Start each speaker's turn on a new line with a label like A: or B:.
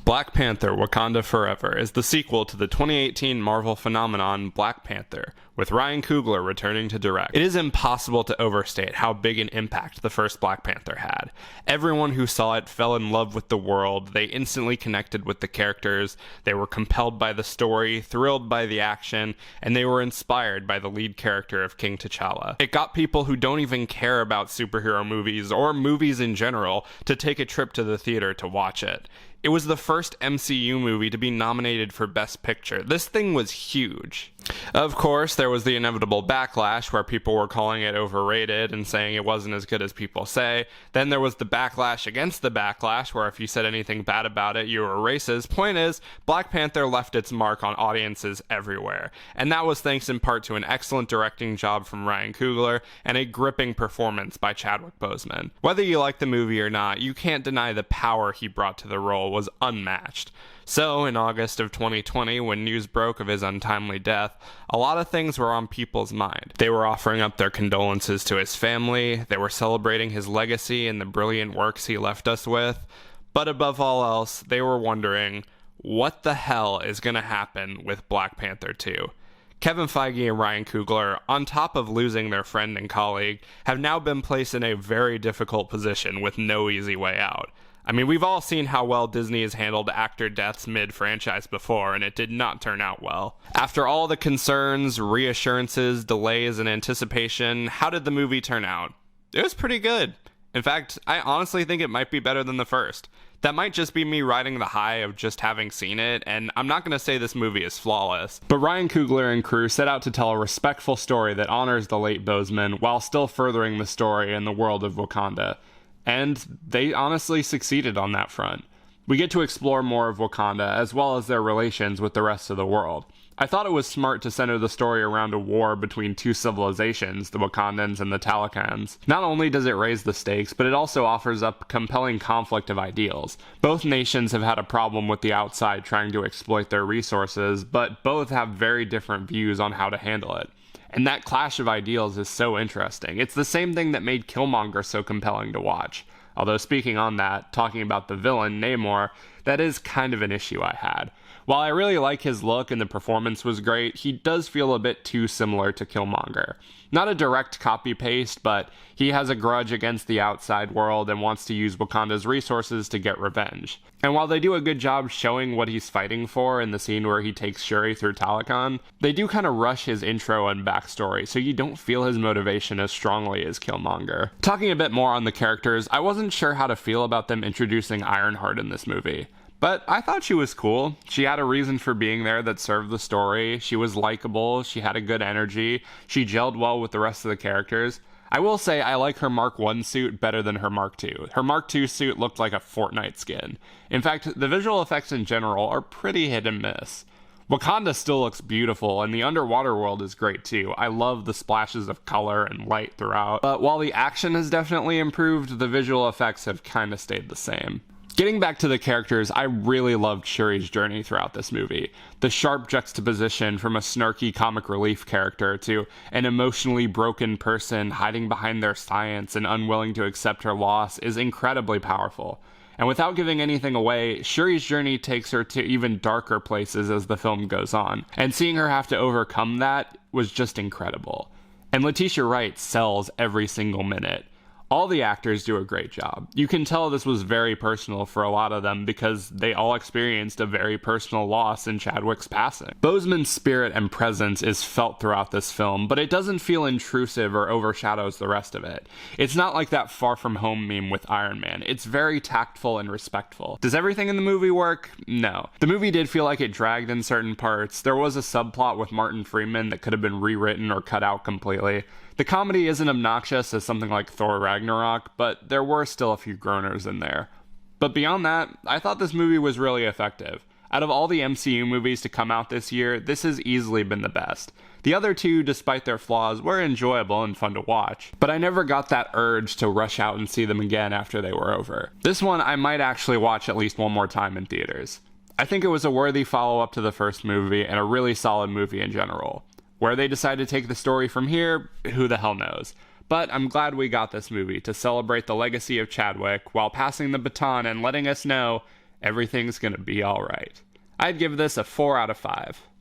A: Black Panther: Wakanda Forever is the sequel to the 2018 Marvel phenomenon Black Panther, with Ryan Coogler returning to direct. It is impossible to overstate how big an impact the first Black Panther had. Everyone who saw it fell in love with the world, they instantly connected with the characters, they were compelled by the story, thrilled by the action, and they were inspired by the lead character of King T'Challa. It got people who don't even care about superhero movies, or movies in general, to take a trip to the theater to watch it. It was the first MCU movie to be nominated for Best Picture. This thing was huge. Of course, there was the inevitable backlash where people were calling it overrated and saying it wasn't as good as people say. Then there was the backlash against the backlash where if you said anything bad about it, you were racist. Point is, Black Panther left its mark on audiences everywhere. And that was thanks in part to an excellent directing job from Ryan Coogler and a gripping performance by Chadwick Boseman. Whether you like the movie or not, you can't deny the power he brought to the role was unmatched. So, in August of 2020, when news broke of his untimely death, a lot of things were on people's mind. They were offering up their condolences to his family, they were celebrating his legacy and the brilliant works he left us with, but above all else, they were wondering, what the hell is going to happen with Black Panther 2? Kevin Feige and Ryan Coogler, on top of losing their friend and colleague, have now been placed in a very difficult position with no easy way out. I mean, we've all seen how well Disney has handled actor deaths mid-franchise before, and it did not turn out well. After all the concerns, reassurances, delays, and anticipation, how did the movie turn out? It was pretty good. In fact, I honestly think it might be better than the first. That might just be me riding the high of just having seen it, and I'm not going to say this movie is flawless. But Ryan Coogler and crew set out to tell a respectful story that honors the late Boseman, while still furthering the story in the world of Wakanda. And they honestly succeeded on that front. We get to explore more of Wakanda, as well as their relations with the rest of the world. I thought it was smart to center the story around a war between two civilizations, the Wakandans and the Talakans. Not only does it raise the stakes, but it also offers up compelling conflict of ideals. Both nations have had a problem with the outside trying to exploit their resources, but both have very different views on how to handle it. And that clash of ideals is so interesting. It's the same thing that made Killmonger so compelling to watch. Although speaking on that, talking about the villain, Namor, that is kind of an issue I had. While I really like his look and the performance was great, he does feel a bit too similar to Killmonger. Not a direct copy-paste, but he has a grudge against the outside world and wants to use Wakanda's resources to get revenge. And while they do a good job showing what he's fighting for in the scene where he takes Shuri through Talakan, they do kind of rush his intro and backstory, so you don't feel his motivation as strongly as Killmonger. Talking a bit more on the characters, I wasn't sure how to feel about them introducing Ironheart in this movie. But I thought she was cool. She had a reason for being there that served the story. She was likable, she had a good energy, she gelled well with the rest of the characters. I will say I like her Mark 1 suit better than her Mark 2. Her Mark 2 suit looked like a Fortnite skin. In fact, the visual effects in general are pretty hit and miss. Wakanda still looks beautiful, and the underwater world is great too. I love the splashes of color and light throughout. But while the action has definitely improved, the visual effects have kinda stayed the same. Getting back to the characters, I really loved Shuri's journey throughout this movie. The sharp juxtaposition from a snarky comic relief character to an emotionally broken person hiding behind their science and unwilling to accept her loss is incredibly powerful. And without giving anything away, Shuri's journey takes her to even darker places as the film goes on. And seeing her have to overcome that was just incredible. And Letitia Wright sells every single minute. All the actors do a great job. You can tell this was very personal for a lot of them because they all experienced a very personal loss in Chadwick's passing. Boseman's spirit and presence is felt throughout this film, but it doesn't feel intrusive or overshadows the rest of it. It's not like that Far From Home meme with Iron Man. It's very tactful and respectful. Does everything in the movie work? No. The movie did feel like it dragged in certain parts. There was a subplot with Martin Freeman that could have been rewritten or cut out completely. The comedy isn't obnoxious as something like Thor Ragnarok, but there were still a few groaners in there. But beyond that, I thought this movie was really effective. Out of all the MCU movies to come out this year, this has easily been the best. The other two, despite their flaws, were enjoyable and fun to watch, but I never got that urge to rush out and see them again after they were over. This one I might actually watch at least one more time in theaters. I think it was a worthy follow-up to the first movie and a really solid movie in general. Where they decide to take the story from here, who the hell knows. But I'm glad we got this movie to celebrate the legacy of Chadwick while passing the baton and letting us know everything's gonna be alright. I'd give this a 4 out of 5.